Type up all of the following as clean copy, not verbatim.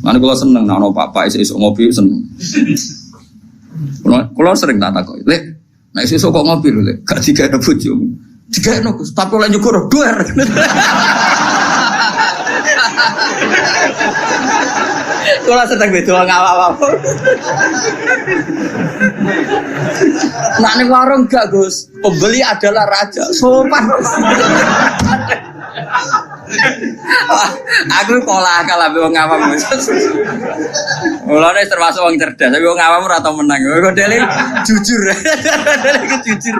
Lan kula seneng nek ana bapak esuk ngopi seneng. Kula sering tak takoki, "Lek, nek esuk kok ngopi lho, Lek, gak digawe bojo." Digawe Gus, tapi oleh nyukur doer. Kula sedang bedo ngawak-awak. Nak ning warung gak Gus, pembeli adalah raja. Sopan. Aku pola akal ambek wong awam. Mulane termasuk wong cerdas, tapi wong awam ora tau menang. Kok dele jujur. Dele jujur.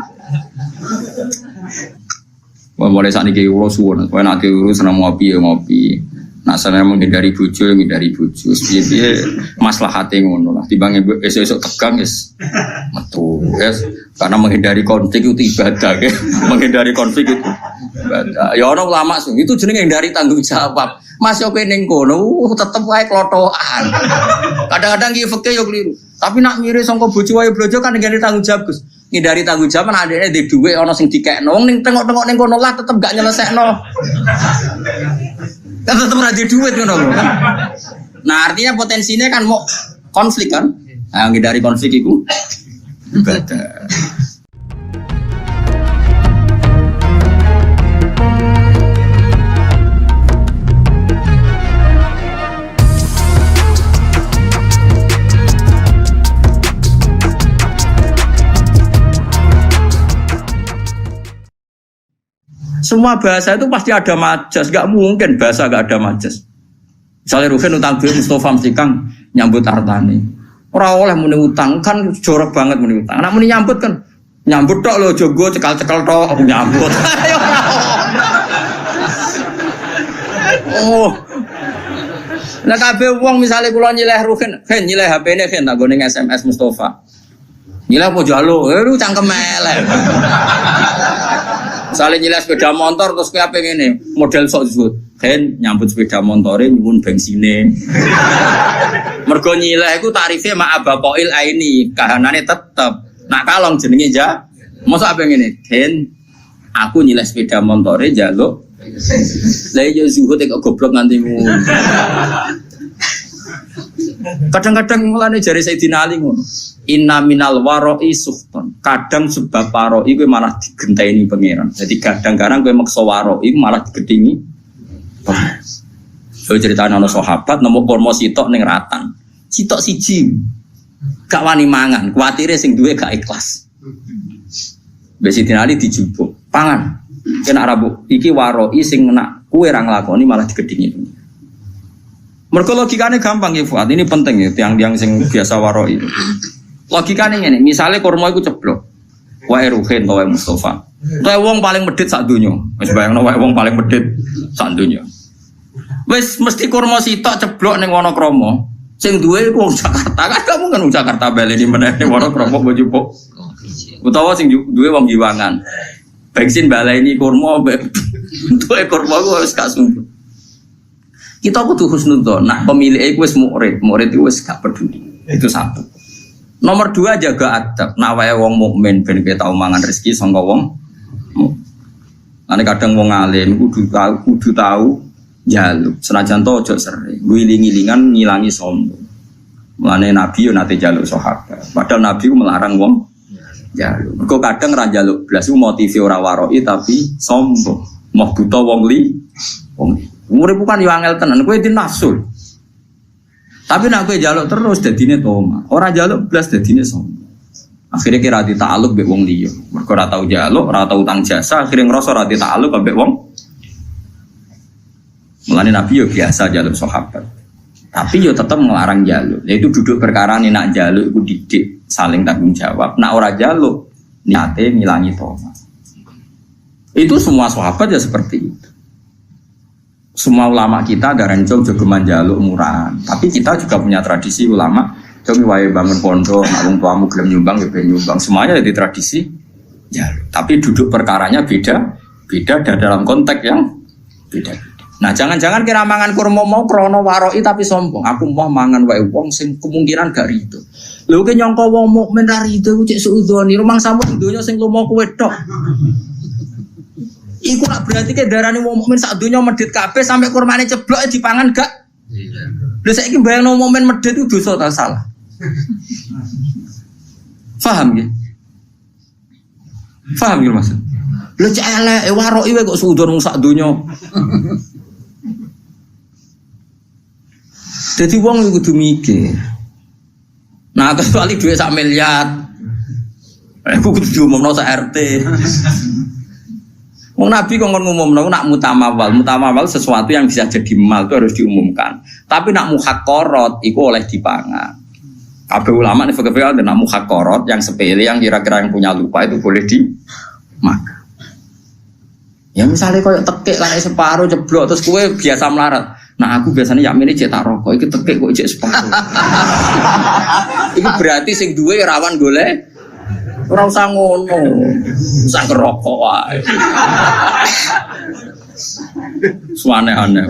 Mulai saat ini kira suwon, kalau nak kira senang ngopi ya ngopi. Nak senang menghindari bujo ya menghindari bujo. Sebenarnya masalah hati ngono lah. Timbang esok tegang es, metu es. Karena menghindari konflik itu ibadah, ke? Menghindari konflik itu ibadah. Ya orang lama sih. Itu jenenge menghindari tanggung jawab. Masih oke nengkono, tetep wae klotokan. Kadang-kadang iki fikih yo keliru. Tapi nak mirip sangka bojo wae blojo kan menghindari tanggung jawab, Gus. Ngindari tanggung jawab kan adekne ndek dhuwit ana sing dikekno. Wong ning tengok-tengok ning kono lah tetep gak nyelesekno. Kan tetep ora di dhuwit ngono lho. Nah, artinya potensinya kan mau konflik kan. Nah, ngindari konflik iku ibadah. Semua bahasa itu pasti ada majas, gak mungkin bahasa gak ada majas. Misalnya Ruhin utang duit Mustafa Msikang nyambut artane. Orang oleh muni utang kan jorok banget muni utang. Anak muni nyambut kan nyambut tok lo jogo cekal-cekal tok aku nyambut. Oh. Nah kabeh wong misale kula nyileh Ruhin, ben nyileh HP-ne ben tak gone SMS Mustafa. Nyileh apa jalo? Lu cangkem elek. Misalnya nyileh sepeda motor terus kayak apa ini model sok disebut kan nyambut sepeda motornya nyuwun bensine mergo nyileh itu tarifnya ma'aba poil aini kahanannya tetep nak kalong jenenge ja masa apa ini kan aku nyileh sepeda motornya jaluk lah ya zuhud kok goblok ngantimu kadang-kadang mulane jari Sayyidina Ali ngono inna minal waro'i suhton. Kadang sebab waro'i gue malah digenteni pangeran. Jadi kadang-kadang gue maksa waro'i malah digedingi. Saya cerita ana sahabat nemu kurma sitok ning ratan. Sitok siji. Gak wani mangan, kuwatire sing duwe gak ikhlas. Wis dinali dijupuk. Pangan. Kena Arabu iki waro'i sing nak kowe ra nglakoni malah digedingi. Mergo logikane gampang ya Fuad. Ini penting ya tiang-tiang sing biasa waro'i. Logikane ngene, misale kurma iku ceblok. Wae Ruhin wae Mustafa. Wae wong paling medhit sak donya. Wis bayangno wae wong paling medhit sak donya. Wis mesti kurma sitok ceblok ning Wonokromo. Sing duwe iku wong Jakarta. Kan kamu kan wong Jakarta baleni meneh ning Wonokromo bojupuk. Utawa sing duwe wong Giwangan. Bensin baleni kurma duwe kurma ku wis gak sumpah. Kita kudu husnudzon. Nah, pemilih iku wis murid iku wis gak peduli. Itu satu. Nomor 2 jaga adab. Nak wae wong mukmin ben kowe tau mangan rezeki saka wong. Ane kadang wong alim kudu tahu njaluk. Senajan to aja sering. Ngiling-ngilingan ngilangi sombong. Mulane Nabi yo nate njaluk sahabat. Padahal Nabi ku melarang wong njaluk. Mergo kadang ra njaluk blas ku motive ora waro'i tapi sombong. Mau buta wong li. Wong urip bukan yo angel tenan. Kowe di nafsu. Tapi nak kowe njaluk terus dadine toma. Ora njaluk blas dadine sombong. Akhire kira dita'aluk mbek wong liya. Mergo ora tau njaluk, ora tau utang jasa, akhire ngrasa ora dita'aluk mbek wong. Mulane Nabi yo biasa njaluk sahabat. Tapi yo tetep ngelarang njaluk. Itu duduk perkara nih nak njaluk iku didik saling tanggung jawab. Nak ora njaluk niate ngilangi toma. Itu semua sahabat ya seperti itu. Semua ulama kita darah jauh jogeman jaluk murahan. Tapi kita juga punya tradisi ulama. Jauh wae bangun pondok, nak tuamu gelem nyumbang ya ben nyumbang. Semuanya jadi tradisi jaluk. Tapi duduk perkaranya beda dan dalam konteks yang beda. Nah jangan-jangan kira mangan kurma mau krono waroi tapi sombong. Aku mau mangan wae wong sing kemungkinan gak rido. Lho ki nyangka wong mukmin ra rido ku cek suudzoni. Rumang sampun donya sing lumo kowe tok. Iku nak berarti ke darane wong mukmin sak donya medhit kabeh sampai kurmane ceblok dipangan gak? Iya. Lha saiki bayangno momen medhit itu dosa ta salah. Paham nggih? Paham nggih maksud? Lha cek elek waroki wae kok sudon sak donya. Jadi wong iku kudu mikir. Nah, kecuali duit sak miliar. Aku kudu diumumno sak RT. Wong Nabi kok ngomongno nak mutamawal. Mutamawal sesuatu yang bisa jadi mal itu harus diumumkan. Tapi nak muhaqqarat iku oleh dipangan. Kabeh ulama nek fikih ada nak muhaqqarat yang sepele yang kira-kira yang punya lupa itu boleh dimakan. Ya misalnya koyo tekek kan separuh jeblok terus kowe biasa melarat. Nah aku biasanya yakmine cetak rokok iki tekek kok ijek separuh. Iku berarti sing duwe rawan golek. Ora usah ngono. Usah ngerokok wae. Suane-ane.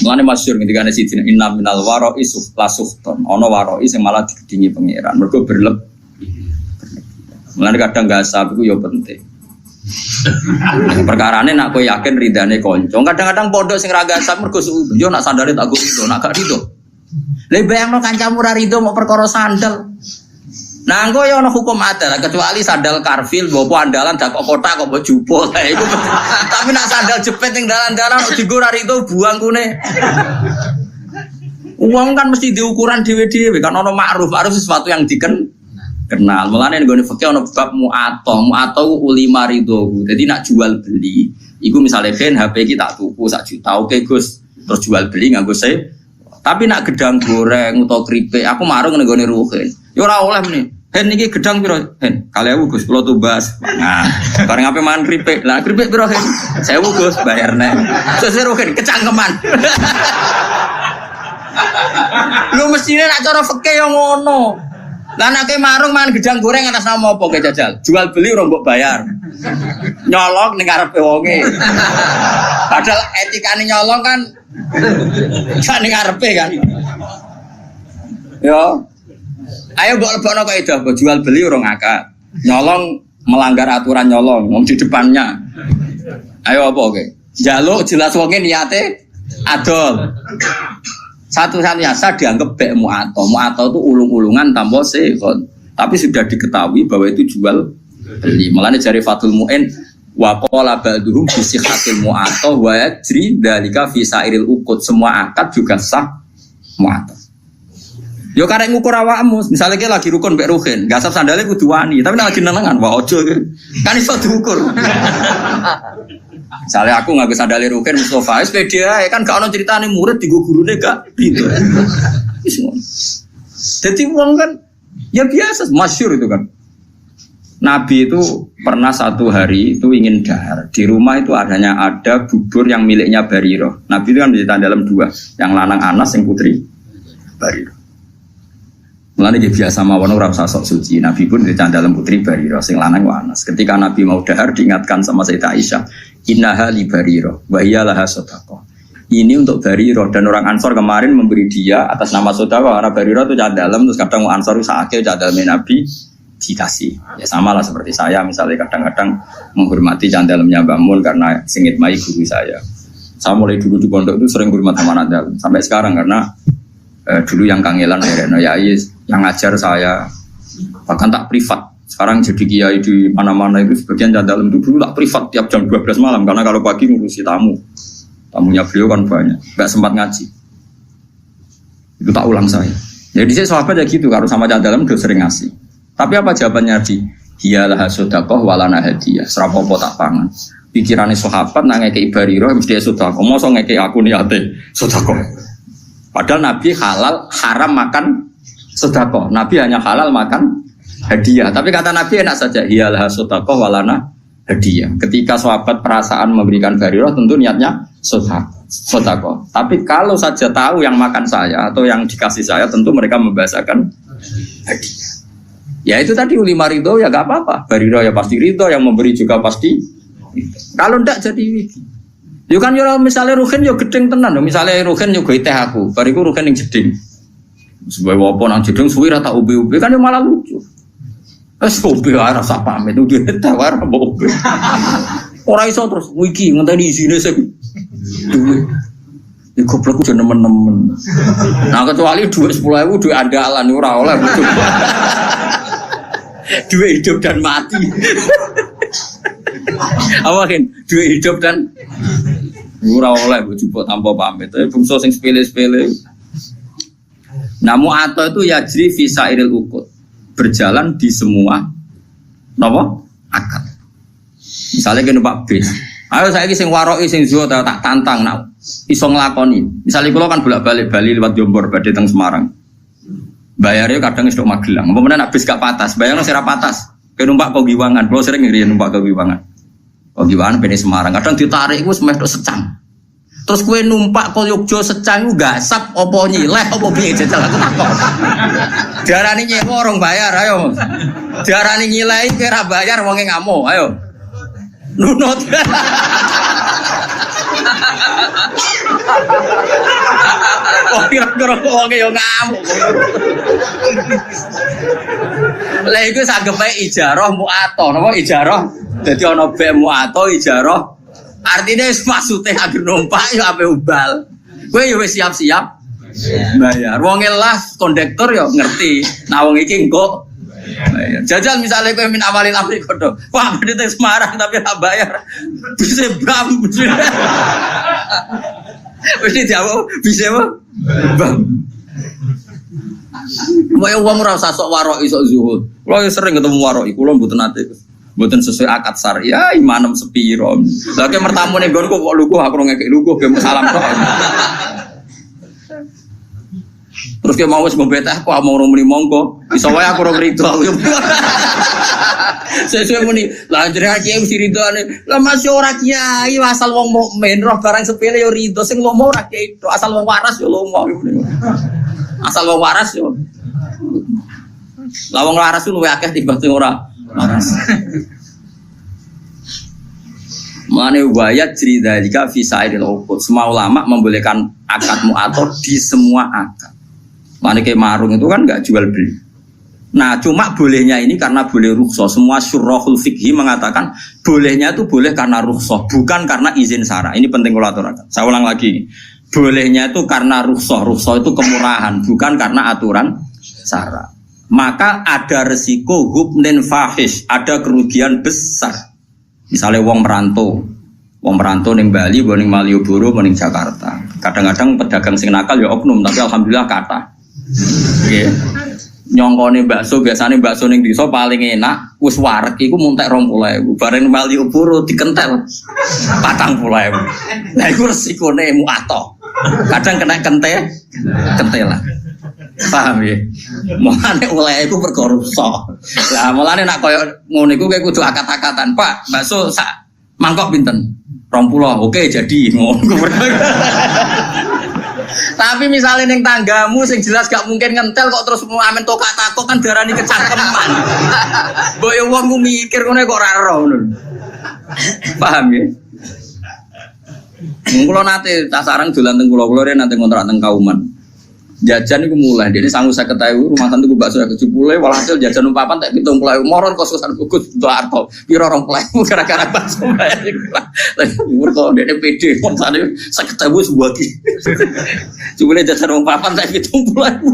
Mulane masyhur ketika ana sidin inna minal wara'i lasuhton. Ana wara'i sing malah digedingi pangeran. Mergo berlebih. Mulane kadang gasab iku ya penting. Perkarane nak kowe yakin ridane kanca. Kadang-kadang pondok sing ra gasab mergo yo nak sandale tak go rido, nak gak rido. Lah bayangno kancamu ra rido mau perkara sandal. Nah, engko ya ana hukum adat kecuali sandal karfil mbok andalan dak kok kotak kok mbok jupuk. Iku tapi nak sandal jepit ning dalan-dalan kok dienggo ra rido buang kune. Uang kan mesti diukuran dhewe-dhewe kan ana ma'ruf sesuatu yang kenal. Mulane nggone fikih ana bab mu'athah ulima ridho. Jadi nak jual beli iku misale ben HP iki tak tuku 1 juta. Oke Gus, terus jual beli nganggo tapi nak gedang goreng utawa keripik aku marung ning nggone ruhin. Ya ora oleh meneh. Hen iki gedang piro? Hen, 2.000 Gus, kula tumbas. Nah, bareng ape mangan keripik. Lah keripik piro, Hen? 1.000 Gus, bayar nek. Sesuk Hen kecangkeman. Lu mestine nak cara fikih yo ngono. Lah nek marung mangan gedang goreng atas nama apa ke jajal? Jual beli ora mbok bayar. Nyolong ning ngarepe wonge. Padahal etikane nyolong kan gak ning ngarepe kan. Yo. Ayo mbok lebokno kaidah jual beli ora ngakak. Nyolong melanggar aturan nyolong wong di depannya. Ayo apa oke? Njaluk jelas wonge niate adol. Satu-satunya sah dianggap bek mu'athah. Mu'athah itu ulung-ulungan tanpa sekon. Tapi sudah diketahui bahwa itu jual beli. Mulane jari Fathul Mu'in wa qala ba'duhum bi sihhatil mu'athah wa yajri dzalika fi sairil uqud. Semua akad juga sah mu'athah. Yo karek ngukur awakmu, misalnya kita lagi rukun mbek ruhin, gasap sandale kudu wani, tapi nek lagi nenengan wae aja kan iso diukur. Misalnya aku nganggo sandale ruhin Mustofa, wis pede ae kan gak ono critane murid digo gurune gak gitu. Wis ngono. Dadi wong kan ya biasa, masyhur itu kan. Nabi itu pernah satu hari itu ingin dahar. Di rumah itu ada bubur yang miliknya Barirah. Nabi itu kan dicetak dalam 2, yang lanang Anas, yang putri Barirah. Mulane dia biasa mawon ora usah sok suci. Nabi pun dicetak dalam putri Barirah, sing lanang Anas. Ketika Nabi mau dahar diingatkan sama Sayyidah Aisyah, innaha li Barirah wa hiya laha shadaqah. Ini untuk Barirah dan orang Ansor kemarin memberi dia atas nama sedekah. Karena Barirah itu cadat dalam, terus kadang Ansor sakit cadat dalam Nabi dikasih. Ya sama lah seperti saya misalnya kadang-kadang menghormati candalemnya Mbak Mun karena singit mai guru saya. Saya mulai dulu di pondok itu sering hormat sama Nadal sampai sekarang karena dulu yang kangelan ya yang ngajar saya bahkan tak privat. Sekarang jadi kiai di mana-mana itu sebagian candalem itu dulu tak privat tiap jam 12 malam karena kalau pagi ngurusi tamunya beliau kan banyak, nggak sempat ngaji. Itu tak ulang saya. Jadi saya sahabat ya gitu, kalau sama candalem udah sering ngasih. Tapi apa jawabannya Nabi? Hiyalah sedekah walana hadiah. Serapopo tak pangan. Pikirannya sahabat nang ngekei Barirah mesti sedekah. Mosok ngekei aku niate sedekah. Padahal Nabi halal haram makan sedekah. Nabi hanya halal makan hadiah. Tapi kata Nabi enak saja. Hiyalah sedekah walana hadiah. Ketika sahabat perasaan memberikan Barirah tentu niatnya sedekah. Tapi kalau saja tahu yang makan saya atau yang dikasih saya tentu mereka membahasakan hadiah. Ya itu tadi ulima ridho ya gak apa-apa. Barirah ya pasti ridho, yang memberi juga pasti. Kalau ndak jadi wiki. Yo kan yo misalnya ruhin yo gedeng tenan. Misalnya ruhin yo gawe teh aku, bariku ruhin yang jeding. Sebab apa nang jeding suwi ra tak ube-ube kan yo malah lucu. Wes ube ora rasa pamit udah tawar mbok ube. Ora iso terus wiki ngenteni isine sing duwe. Goblok udah nemen-nemen. Nah kecuali duit 10.000 duit andalan ora oleh bojo. Duit hidup dan mati. Apa kan? Duit hidup dan ora oleh bojo tanpa pamit. Tapi bungsu sing sepele-sepele. Namu atau itu yajri fi sairil uqud. Berjalan di semua napa? Akad. Misalnya kene Pak B. Ayo saiki sing waroki sing zuhud tak tantang nak iso nglakoni. Misalnya kula kan bolak-balik Bali lewat Jombor badhe teng Semarang. Bayarnya kadang wis tok Magelang. Apa meneh nak bis gak patas, bayarnya sira patas. Ke numpak kok Giwangan. Kula sering ngiriyen numpak ke Giwangan. Kok Giwangan bene Semarang. Kadang ditarik iku semeh tok secang. Terus kowe numpak kok Yogya secang iku gasap apa nyileh apa piye jajal aku takon. Diarani nyewa orang bayar ayo. Diarani nyileh iki ora bayar wonge ngamuk. Ayo. Nunut. Oh kira-kira wonge yo ngamuk. Lah iku sageme ijarah mu'ato, napa ijarah? Dadi ana bek mu'ato ijarah. Artine maksude agar numpak yo ape ubal. Kowe yo wis siap-siap bayar. Wonge lah kondektor yo ngerti. Nah wong iki engko jajal misalnya kowe min awalin amri kodo. Wah, badhe teng Semarang tapi ora bayar. Bisa bam. Wis dijawab bisa apa? Bam. Wae wong ora usah sok warok iso zuhud. Kulo sering ketemu warok iku kulo mboten nate. Mboten sesuai akad syariah imanem sepiro. Lah ke mertamune nggonku kok lugu aku ngekek lugu ge salam tok. Terus dia mau wis ngobet aku mau muni monggo. Iso wae aku ora rido. Sesuai muni, lah jenengan kiai mesti ridone. Lah masih ora kiai asal wong mukmin roh barang sepele yo rido sing lomo ora kiai tok asal wong waras yo lomo. Asal wong waras yo. Lah wong waras ku luwih akeh timbang sing ora waras. Mane wayat cerita jika fisairil uqud. Semua ulama membolehkan akad mu'athar di semua akad. Mane kayak marung itu kan enggak jual beli. Nah, cuma bolehnya ini karena boleh rukhsah. Semua syurahul fikhi mengatakan bolehnya itu boleh karena rukhsah, bukan karena izin syara. Ini penting kalau aturakan. Saya ulang lagi. Bolehnya itu karena rukhsah. Rukhsah itu kemurahan, bukan karena aturan syara. Maka ada resiko hubnin fahish, ada kerugian besar. Misalnya wong merantau ning Bali, ning Malioboro, ning Jakarta. Kadang-kadang pedagang sing nakal ya oknum, tapi alhamdulillah kathah. Nggih. Nyongkone bakso biasane bakso ning desa paling enak, wis wareg iku muntek 20.000. Bareng Malioboro dikentel 40.000. Nah iku resikone mu'athar. Kadang kena kentelan. Paham ya? Mulane oleh iku perkara rusak. Lah mulane nek koyo ngono iku kowe kudu akat-akatan, Pak. Bakso sak mangkok pinten? 20. Oke, jadi ngono. Tapi misalnya ning tanggamu sing jelas gak mungkin ngentel kok terus amen tokak takok kan darani kecangkeman. Mbok yo wong ku mikir ngono kok ora ero ngono. Paham ya? Kula nate tak sarang dolan teng kula nate ngontrak teng Kauman. Jajan itu mulai, jadi sanggup saya ketahui rumah tante gue bakso 70, walhasil jajan umpapan tak hitung pelayu, moron kosusan bukus untuk arto, piro orang pelayu gara-gara bakso bayar, kalau dia pede, tadi saya ketahui sebuah ki, cuma jajan umpapan tak hitung pelayu,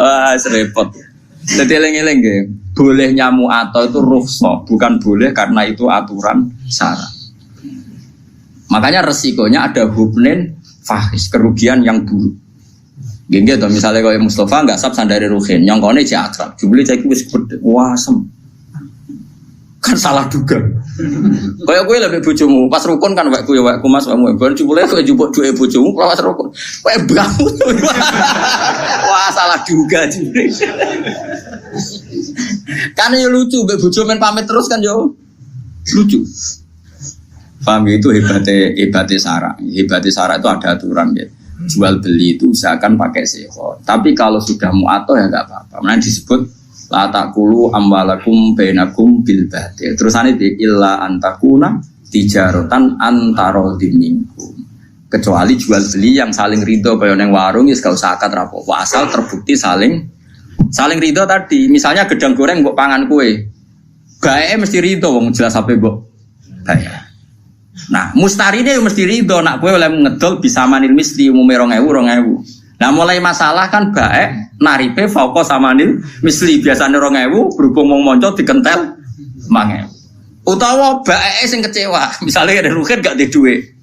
wah serempet, jadi eleng-eleng ya, boleh nyamu atau itu rukhsah, bukan boleh karena itu aturan syara, makanya resikonya ada hubnin fahis, kerugian yang buruk. Gini tuh misalnya kalau Mustafa nggak sab sandari Ruhin, nyongkone cek akrab, jubli cek wis gede, wasem, kan salah duga. Kayak gue lebih bojomu, pas rukun kan wakku ya wakku mas kamu, baru jubli gue jubuk dua bojomu, pas rukun, kayak bangun, wah salah duga jubli. Kan ya lucu, bojo main pamit terus kan yo, lucu. Paham itu hebatnya syarak. Hebatnya syarak itu ada aturan ya. Jual beli itu usahakan pakai seho. Tapi kalau sudah mu'athar ya enggak apa-apa. Mana disebut la taqulu amwalakum bainakum bil batil. Terusane di illa antakuna tijaratan antara minkum. Kecuali jual beli yang saling ridho kaya nang warung ya gak usah akad rapopo. Asal terbukti saling ridho tadi. Misalnya gedang goreng mbok pangan kue. Gae mesti ridho wong jelas ape mbok bayar. Nah, mustarine yo mesti rido nak kowe oleh ngedol bisa manil misli umume 2000. Nah, mulai masalah kan baek naripe fauqa samanil misli biasane 2000 berhubung wong monco dikentel 5000. Utawa baeke sing kecewa, misalnya ada rugen gak di duit.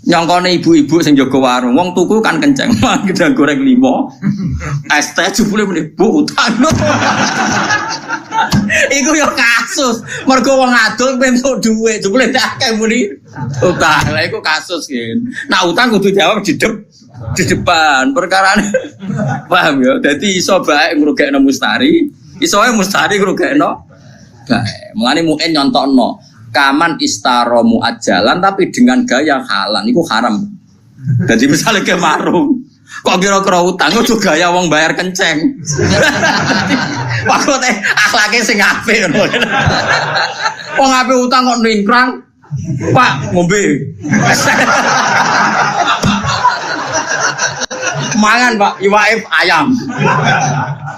Nyongkone ibu-ibu sing jaga warung, wong tuku kan kenceng, gedang goreng 5. Es teh jebule meneh Bu utang. Iku yo kasus. Mergo wong adol entuk dhuwit, jebule akeh muni utang. Lah iku kasus kan. Nah utang kudu jawab di depan perkarane. Paham ya? Dadi iso bae ngrugekno mustari, iso ae mustari ngrugekno bae. Mulane mungkin nyontokno kaman istaromu ajalan tapi dengan gaya halan itu haram. Jadi misalnya ke marung, kok kira-kira utang itu gaya wong bayar kenceng. Maksudnya akhlaknya sing apik. Wong apik utang kok ningkrang, Pak ngombe. Mangan Pak, iwaif ayam.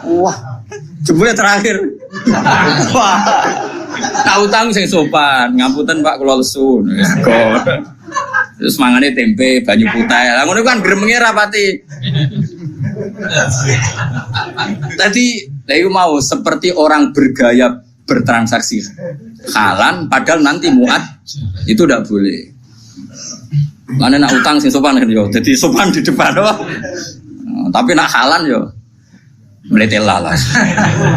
Wah, jebule terakhir. Wah. Tahu utang sing sopan, ngapunten Pak kula lesu. Terus mangane tempe, banyu putih. Lah ngono kan gremenge rapati. Tadi saya mau seperti orang bergaya bertransaksi halan padahal nanti muat itu tidak boleh. Mana nak utang sing sopan kan yo. Jadi sopan di depan doang. Tapi nak halan yo melete lalas.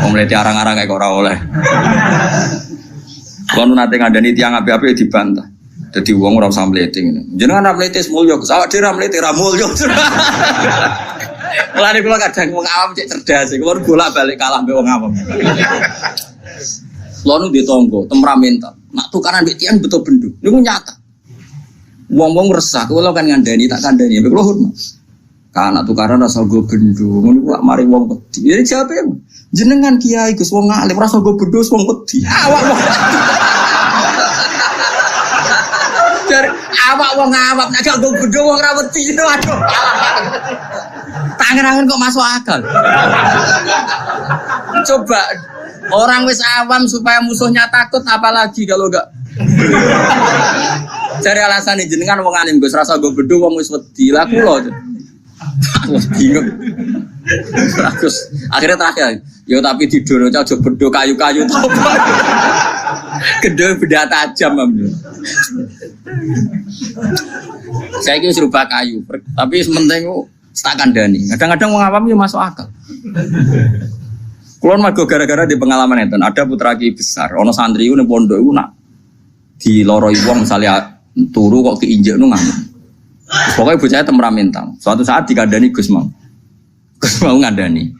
Wong melete arang-arang kayak ora oleh. Kalau nanti ngandani tiang api-api dibantah. Jadi uang ora usah mlete ngene. Jenengan ora mlete mulya, awak dhewe ora mlete ra mulya. Mulane kula kadang wong awam cek cerdas, kula bolak-balik kalah mbek wong awam. Kula nu di tangga, temperamental. Nak tukaran mbek tiang betul bendu. Niku nyata. Wong-wong resah, kula kan ngandani tak kandani, mbek kula hormat. Kana tukaran rasa go bendu, ngono ku mari wong wedi. Ya jawabe jenengan kiai Gus wong alim rasa go bendu wong wedi. Awak wong. Jar awak wong awak nek gak go bendu wong ra wedi itu aduh. Tangan-tangan kok masuk akal. Coba orang wis awam supaya musuhnya takut apalagi kalau enggak. Cari alasan jenengan wong alim Gus rasa go bendu wong wis wedi. Lah kula bingung. Terus akhirnya terakhir, yo tapi tidur aja bedo kayu-kayu to. Gede beda tajam amnya. Saya kira serba kayu, tapi sementing tak kandani. Kadang-kadang wong awam yo masuk akal. Kulon mergo gara-gara di pengalaman enten, ada putra ki besar, ono santri ku ning pondok iku nak diloroi wong misalnya turu kok keinjekno ngamuk. Pokoknya bocahnya temperamental. Suatu saat dikandani Gus mau ngandani.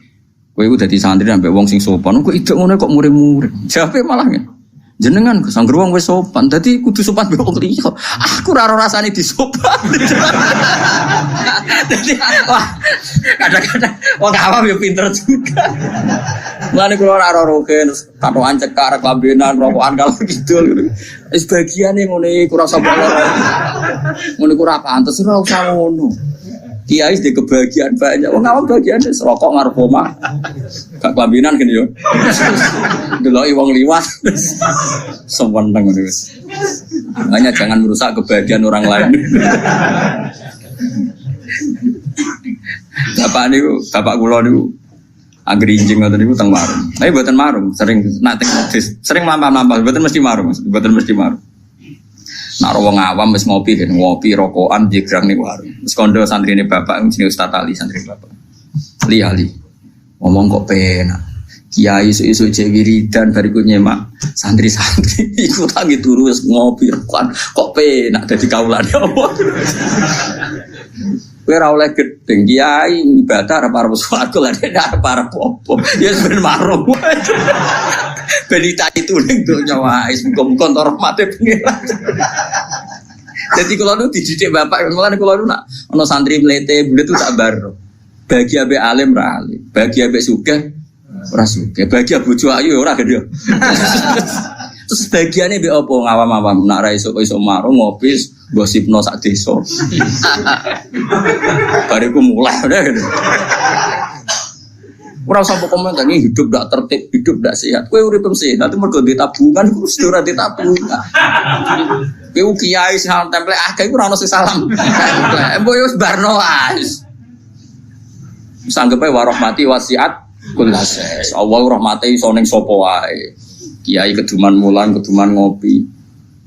Kowe iku dadi santri sampe wong sing sopan. Kok idek ngono kok muring-muring. Jawabe malah ngene. Jenengan Gus anggere wong wis sopan. Dadi kudu sopan mbek wong liya. Aku ora ora rasane disopan. Dadi wah kadang-kadang wong awam yo pinter juga. Mulane kula ora roken katokan cekak klambenan rokokan kalau gitu. Wis bagiane ngene iku rasa bolor. Ngono iku ora pantes ora usah ngono. Kiai di kebahagiaan banyak. Wong awam bagiane rokok ngarep omah. Gak klambenan gini yo. Deloki wong liwat. Seweneng ngono wis. Hanya jangan merusak kebahagiaan orang lain. Bapak kula niku anggere injing ngoten niku teng marung. Tapi mboten marung, sering lampah-lampah, mboten mesti marung, mboten mesti marung. Nak wong awam wis ngopi rokokan jegrang ning warung. Wis kondo santrine bapak jenenge Ustaz Ali santri bapak. Ali. Ngomong kok penak. Kiai isu-isu cek wiridan bariku nyemak santri-santri iku tangi turu wis ngopi rokokan kok penak dadi kaulane apa. Kowe ora oleh gedeng kiai ibadah arep swarga lan arep apa. Ya ben marung. Ben ditani tuling donya wae muga-muga entuk rahmate pengiran. Dadi kula nu dididik bapak mulane kula nu nak ana santri mlete bulet tak baro. Bagi ambek alim ra alim, bagi ambek sugih ora sugih, bagi bojo ayu ora gedhe. Terus bagiane mbek apa ngawam-awam nak ra iso marung ngopi gosipno sak desa. Bariku mulai udah gitu. Ora usah komentar ini hidup ndak tertib, hidup ndak sehat. Kowe urip sehat itu mergo duwe tabungan iku wis ora duwe tabungan. Kowe kiai sing template akeh iku ora ono sing salam. Mbok yo wis barno ae. Sanggepe warahmati wasiat kullases. Allah rahmate iso ning sapa wae. Kiai keduman mulan, keduman ngopi.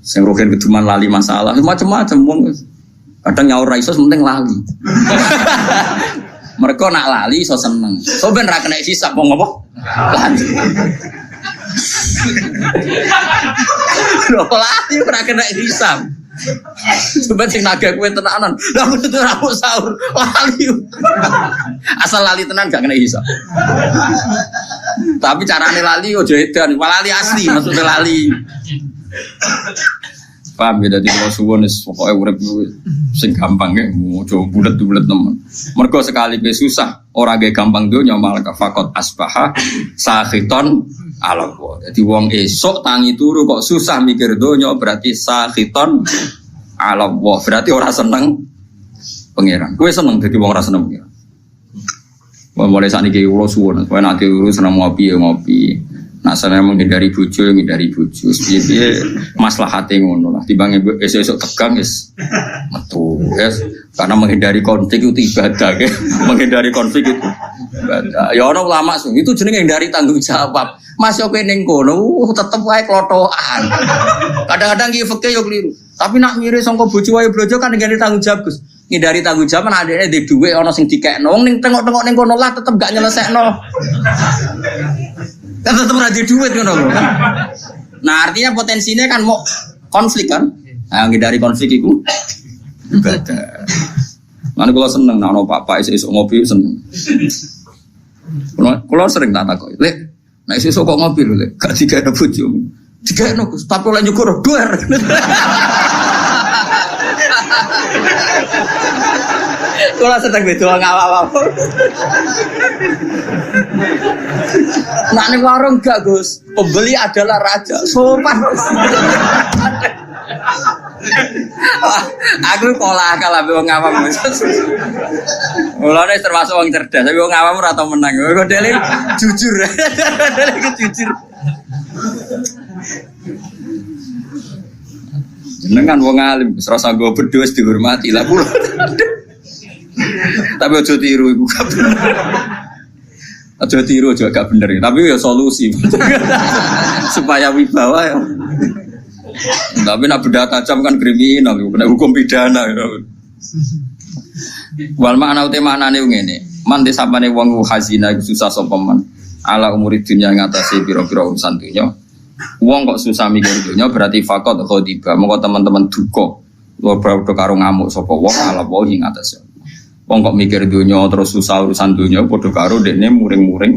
Sing rogen keduman lali masalah, macam-macam wong. Kadang nyaur ra iso penting lali. Mereka nak lali so seneng. So ben ra kena hisab wong apa? Lali. Lho lali ora kena hisab. Coba sing naga kowe tenanan. Lah aku tutur aku sahur lali. Asal lali tenan gak kena hisab. Tapi carane lali ojo edan, lali asli maksudnya lali. Paham ya, jadi kalau suwon es pokoknya urip sing gampang ya, mau coba bulet temen. Mergo sekali be susah, orang ge gampang dunya malah fakot asbaha sakhiton ala Allah. Jadi wong esok tangi turu kok susah mikir dunya berarti sakhiton ala Allah. Berarti orang seneng pangeran. Kowe seneng dadi wong ora seneng pangeran. Mulai saat ini kalau suwon, kowe nanti urus seneng ngopi ya ngopi. Nah, saya menghindari bojo, Biar maslahatnya ngono lah. Timbang esok tegang metu, karena menghindari konflik itu ibadah, menghindari konflik itu ibadah. Ya orang ulama itu jenenge menghindari tanggung jawab. Mas yo ning kono tetep wae klotokan. Kadang-kadang ki fikih yo keliru. Tapi nak mirip sangka bojo wae blojo kan menghindari tanggung jawab, Gus. Ngindari tanggung jawab kan adekne ndek dhuwit ana sing dikekno. Wong ning tengok-tengok ning kono lah tetep gak nyelesekno. Kan tetep ra di duit ngono lho kan. Nah, artinya potensinya kan mau konflik kan. Nah, ngindari konflik iku ibadah. Mana kula seneng nek ana papa esuk ngopi seneng. Kula sering tak takoki, "Lek, nek esuk kok ngopi lho, Lek, gak dikene bojomu." Dikene Gus, tapi lek nyukur duer. Kula sedang beda ngawak-awak. Nak ning warung gak Gus, pembeli adalah raja. Sopan. Aku pola akal ambek wong awam. Mulane termasuk wong cerdas, tapi wong awam ora tau menang. Kok dele jujur. Dele jujur. Jenengan wong alim, serasa gue berdoa dihormati lah kula. Tapi aja tiru iku gak bener. Aja tiru juga gak bener, tapi ya solusi. Supaya wibawa ya. Tapi nak benda tajam kan kriminal, kena hukum pidana. Wal makna uti maknane ngene. Man desapane wong hazina susah sapa man. Ala umuri dunya ngatasi pira-pira urusan dunya. Wong kok susah mikir dunya berarti fakot khodiba. Monggo teman-teman duka. Lho padha karo ngamuk sapa wong ala wae ngatasi. Wong kok mikir dunya terus susah urusan dunya padha karo dekne muring-muring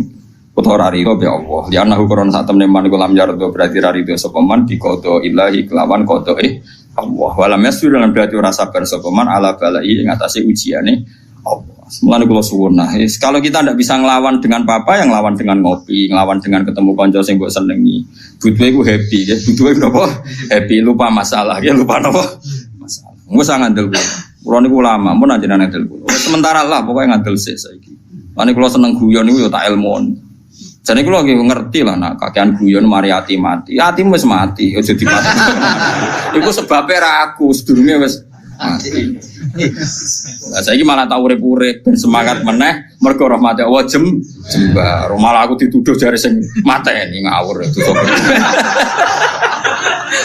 utawa rarido be Allah. Ya ana hukuran sak temne man kulam yardo berarti rarido sapa man dikodo ilahi kelawan kodoe Allah. Walam yasir lan berarti ora sabar sapa man ala balai ngatasi ujiane Allah. Mulane kula suwun nah, kalau kita ndak bisa nglawan dengan papa yang nglawan dengan ngopi, nglawan dengan ketemu kanca sing mbok senengi. Butuhe ku happy ya, butuhe napa? Happy lupa masalah ya, lupa napa? Masalah. Engko sak ngandel kula. Kula niku ulama, mun anjenengan ngandel kula. Sementara lah pokoknya ngandel sik saiki. Lan kula seneng guyon niku ya tak ilmu. Jadi kula nggih ngerti lah nak kakean guyon mari ati mati. Atimu wis mati, aja dimati. Iku sebabe ra aku, sedurunge wis mati. Lah saiki malah tak urip-urip ben semangat meneh mergo rahmate Allah jembar. Malah aku dituduh jare sing mateni ngawur itu sapa.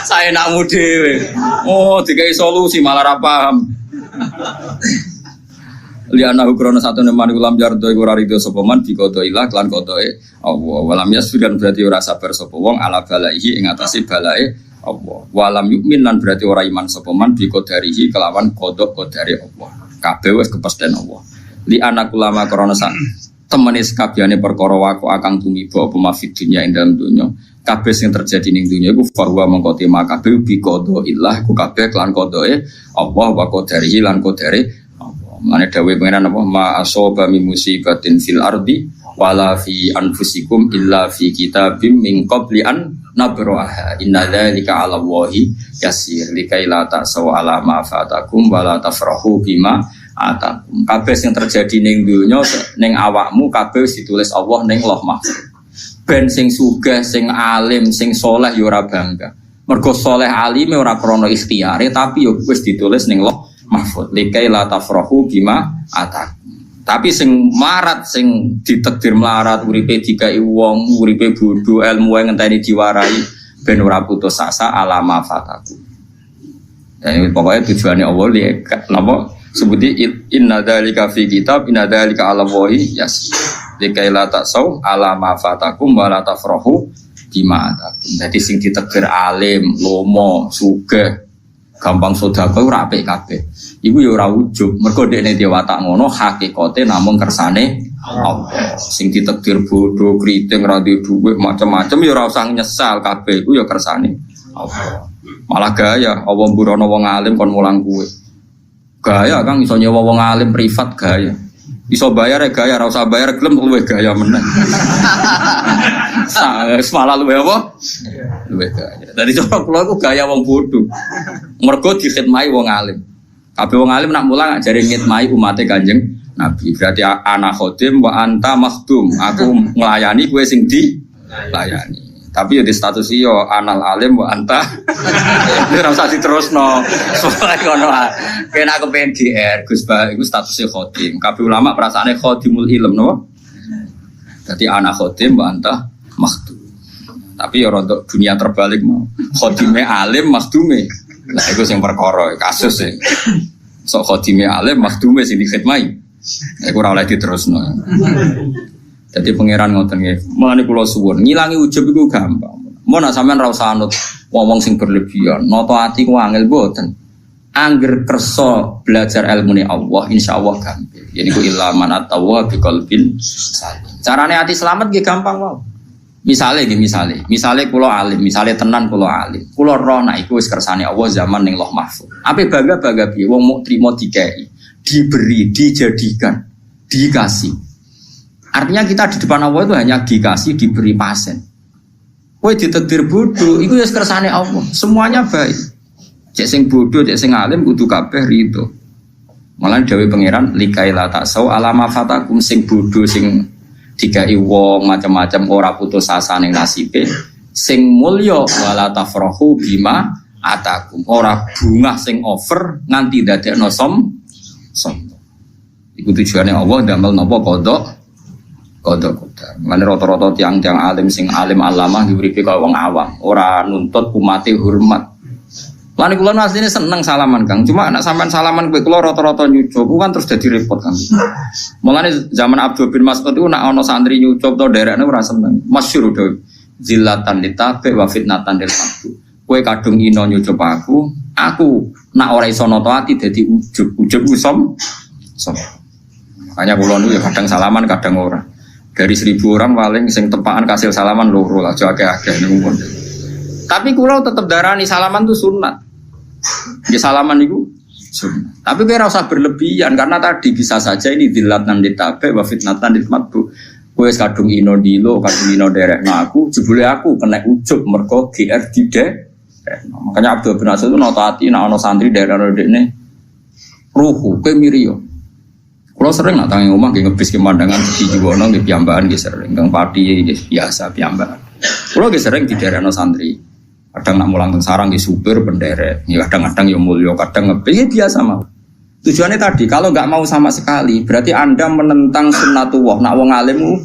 Saya nakmu dhewe. Oh, dikai solusi malah ra paham. Liana ukrono satu neman ulam jardo iku rarido sapa man dikodo ilah lan kodoe Allah. Walam yasfiran berarti ora sabar sapa wong ala balaihi ing atase balae Allah. Walam yukmin lan berarti ora iman sapa man biqadarihi kelawan kodok kodare Allah. Kabeh wis kepesten Allah. Li anak ulama krana sak temene sakabehane perkara wako akang tumiba apa mafid dunya ing dalem dunya. Kabeh sing terjadi ning dunya iku farwa mengko tema kabeh biqada ilah ku kabeh kelan kodoe Allah wa qadarihi lan qadare Mane dawuh pengenan apa ma asaba min musibatin fil ardi wala fi anfusikum illa fi kitabim min qabli an nabraha inna dzalika 'ala Allahi yasir likai la ta'saw 'ala ma fatakum wala tafrahu bima atakum. Kabeh sing terjadi ning donya ning awakmu kabeh ditulis Allah ning Lauh Mahfuz. Ben sing sugih, sing alim, sing soleh ya ora bangga. Mergo soleh alime ora krana ikhtiyare tapi ya wis ditulis ning Lauh Mahfuz. Likai la tafrahu bima atakum. Tapi sing marat, sing ditakdir melarat, uripe dikai wong, uripe bodho, ilmu yang ngenteni diwarai, ben ora putus asa alama fataku. Dan pokoknya tujuannya Allah lihat, napa sebuti inna dzalika fi kitab, inna dzalika ala wahi yas. Likai la taksau alama fatakum wa la tafrahu bima atakum. Jadi sing ditakdir alim, lomo, sugih, gampang sedekah ora apik kabeh. Iku ya ora ujug, mergo dekne dhewe watak ngono hakikate namung kersane Allah. Sing ditakdir bodho, kriting, ra duwe dhuwit, macam-macam ya ora usah nyesal kabeh iku ya kersane Allah. Malah gaya Allah mburono wong alim kon mulang kuwe. Gaya Kang iso nyewa wong alim privat gaya. Iso bayar ya gaya, ora usah bayar gelem luwih gaya meneh. Malah luwih apa? Luwih gaya. Dadi cara kula iku gaya wong bodho. Mergo dikhidmati wong alim. Kabeh wong alim nak mulang jare ngitmai umate Kanjeng Nabi. Berarti ana khodim wa anta makhdum. Aku nglayani kowe sing dilayani. Tapi ya di status iyo anal alim wa anta. Ora usah diterusno. Soale ngono ae. Kena aku pengen GR Gus Ba iku statusé khodim. Kabeh ulama perasaane khodimul ilm napa? Dadi ana khodim wa anta makhdum. Tapi ya untuk dunia terbalik mau. Khodime alim makhdume. Lah iku sing perkara kasus e. Sok khodime alim makhdume sing dikhidmati. Iku ora oleh diterusno. Jadi pangeran ngoten nggih. Mulane kula suwun, ngilangi ujub iku gampang. Mun nek sampean ra usah anut wong sing berlebihan, nata ati ku angel mboten. Angger kersa belajar ilmune Allah, insyaallah gampang. Yaiku ilaman at-tawwa bi qalbin salim. Carane ati selamat nggih gampang wae. Misale kula alim, misale tenan kula alim. Kula roh nek iku wis kersane Allah zaman ning Lauh Mahfuz. Ape bangga-bangga piye wong muk trimo dikai, diberi, dijadikan, dikasih. Artinya kita di depan Allah itu hanya dikasih, diberi pasen. Kowe ditakdir bodoh, iku wis kersane Allah. Semuanya baik. Cek sing bodoh, cek sing alim kudu kabeh rido. Malah dawuh pangeran likaila taksau alama fatakum sing bodoh sing dikai wong macam-macam ora putus asa ning nasibe sing mulya wala tafrahu bima atakum ora bungah sing over nganti dadekno sombong. Iku tujuane Allah ndamel napa kodok. Mane rata-rata tiang-tiang alim sing alim alamah diuripi kaya wong awam, ora nuntut umate hormat. Lan kula asline seneng salaman Kang, cuma nek sampean salaman kowe kula rata-rata nyucup kan terus dadi repot Kang. Mulane zaman Abdul bin Mas'ud iku nek ana santri nyucup to derekne ora seneng. Masyhur to zillatan litabe wa fitnatan lil faqdu. Kowe kadung ino nyucup aku nek ora iso nata ati dadi ujug ku som. Makanya kula niku ya kadang salaman kadang ora. Dari 1000 orang paling sing tepakan kasil salaman loro lah, aja akeh-akeh niku. Tapi kula tetep darani salaman itu sunat. Ya salaman itu sunnah. Tapi kira usah berlebihan karena tadi bisa saja ini dilatan ditabe wa fitnatan ditmatbu. Kowe kadung ino dilo, kadung ino derekno aku, jebule aku kena ujug mergo GR dide. Makanya Abdul bin Mas'ud itu nata ati nek ana santri derekno dekne ruhu kowe miriyo. Kula sering nak tangi omah nggih ngebis pemandangan di Jiwono nggih piyambakan nggih sering, Kang Pati nggih biasa piyambakan. Kula nggih sering diderekno santri. Kadang nak mulang teng sarang di supir penderek, ya kadang-kadang ya mulya, kadang ngebih biasa mau. Tujuannya tadi kalau nggak mau sama sekali, berarti Anda menentang sunnatullah. Nak wong alim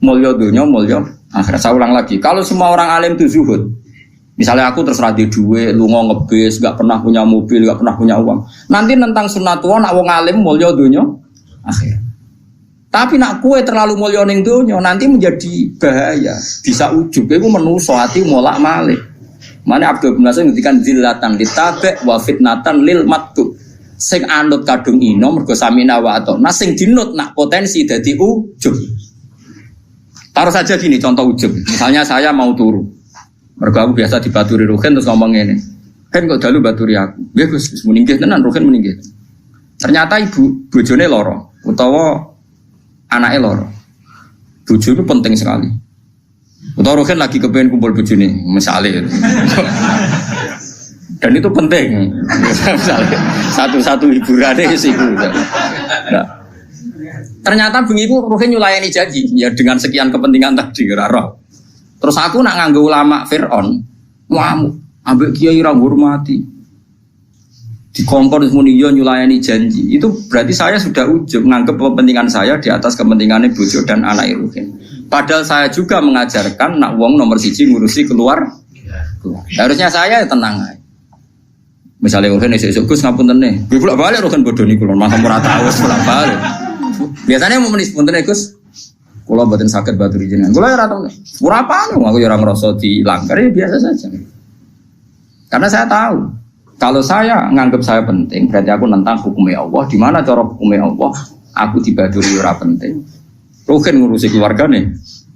mulya dunya, mulya akhirat. Saya ulang lagi, kalau semua orang alim itu zuhud. Misalnya aku terserah di duwe, lunga ngebis, nggak pernah punya mobil, nggak pernah punya uang. Nanti nentang sunnatullah, nak wong alim mulya dunya akhirat. Tapi nak kue terlalu mulya ning dunya, nanti menjadi bahaya. Bisa ujug, iku menuso ati molak-malik. Mana Abdul bin Mas'ud ngendikan zillatan ditabe wa fitnatan lil matbu. Sing anut kadung ino mergo samina wa atona, sing dinut nak potensi dadi ujub. Taruh saja gini contoh ujub. Misalnya saya mau turu. Mergo aku biasa dibaturi Ruhin terus ngomong ngene. Kan kok dalu baturi aku. Nggih Gus, meninggi tenan Ruhin meninggi. Ternyata ibu bojone loro utawa anake loro. Bojo itu penting sekali. Utawa Ruhin lagi kepengen kumpul bojone, misale. Dan itu penting. Misalnya satu-satu hiburannya sih. Nah, ternyata bengiku ruhin nyulayani janji ya dengan sekian kepentingan tadi raro. Terus aku nak nganggo ulama Fir'aun, ngamuk, ambek kiai ra hormati. Dikongkon muni yo nyulayani janji. Itu berarti saya sudah ujub nganggep kepentingan saya di atas kepentingannya bojo dan anak ruhin. Padahal saya juga mengajarkan nak wong nomor siji ngurusi keluar. Harusnya saya ya tenang aja. Misalnya ruhin esuk Gus ngapunten nih. Gue bolak balik ruhin bodoh nih kulon masa ora tahu bolak balik. Biasanya mau menis punten Gus. Kula mboten saged baturi jenengan. Kula ora tau. Ora apa aku ya ora ngrasa dilanggar ya biasa saja. Karena saya tahu kalau saya nganggap saya penting berarti aku nentang hukumnya Allah. Di mana cara hukumnya Allah? Aku dibaduri ora penting. Ruhin ngurusi keluarga nih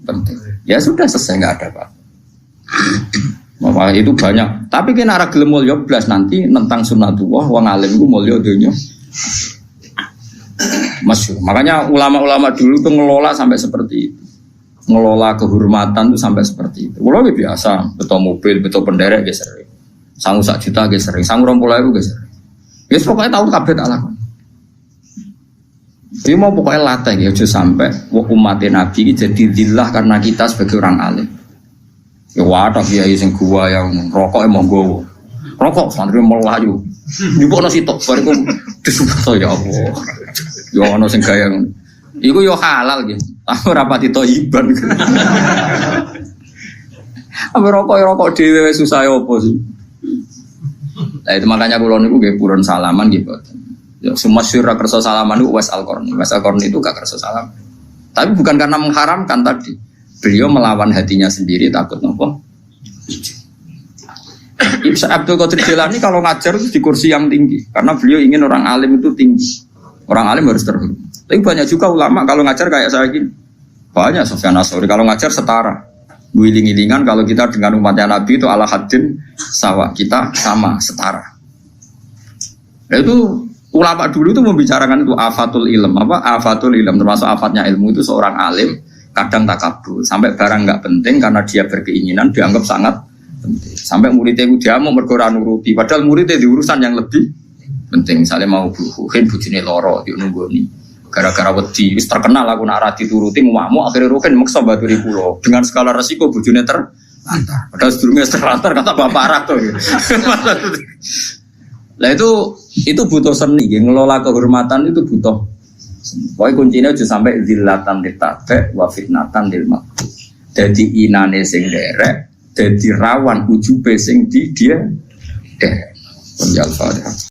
penting. Ya sudah selesai nggak ada apa. Maka itu banyak. Tapi kena arah gelem mulya blas nanti nentang sunatullah wong alim ku mulya donya. Masyhur. Makanya ulama-ulama dulu tuh ngelola sampai seperti itu. Ngelola kehormatan tuh sampai seperti itu. Kalau biasa, betul mobil, betul penderek ge sering. Sangu 1 juta ge sering, sangu 20.000 ge sering. Ya pokoknya tahu kabeh tak lakon. Ini mau pokoknya latih ya aja sampai umat Nabi jadi zillah karena kita sebagai orang alim. Ya wadah kiai sing gua yang rokok emang gowo. Rokok santri melayu. Nyupukno sitok bariku disumpah ya Allah. Ya ono sing gaya ngono. Iku yo halal gitu. Aku rapati thayyiban. Apa rokok dhewe susah opo sih? Nah itu makanya kula niku nggih purun salaman nggih boten. Ya semua syura kersa salaman itu Uwais Al-Qarni. Uwais Al-Qarni itu gak kersa salam. Tapi bukan karena mengharamkan tadi. Beliau melawan hatinya sendiri takut nopo. Ibn Abdul Qadir Jilani kalau ngajar itu di kursi yang tinggi karena beliau ingin orang alim itu tinggi. Orang alim harus terhormat. Tapi banyak juga ulama kalau ngajar kayak saya gini. Banyak Sufyan Ats-Tsauri kalau ngajar setara. Wiling-wilingan kalau kita dengan umatnya Nabi itu ala haddin sawa, kita sama setara. Nah, itu ulama dulu itu membicarakan itu afatul ilm, afatul ilm termasuk afatnya ilmu itu seorang alim kadang takabur sampai barang nggak penting karena dia berkeinginan dianggap sangat penting. Sampai muridnya itu dia mau berkoran nuruti, padahal muridnya di urusan yang lebih penting. Misalnya mau buhin bujine loro di nunggoni gara-gara wedi wis terkenal aku nak ra dituruti ngamuk akhirnya rugen maksa baturi kula dengan skala resiko bojone terlantar padahal sedurunge terlantar kata bapak arah to. Lah itu butuh seni ngelola kehormatan itu butuh. Pokoknya kuncinya aja sampai zillatan ditabe wa fitnatan lil maqtu. Dadi inane sing derek, dadi rawan ujube sing di dia derek. Penjal Fatihah.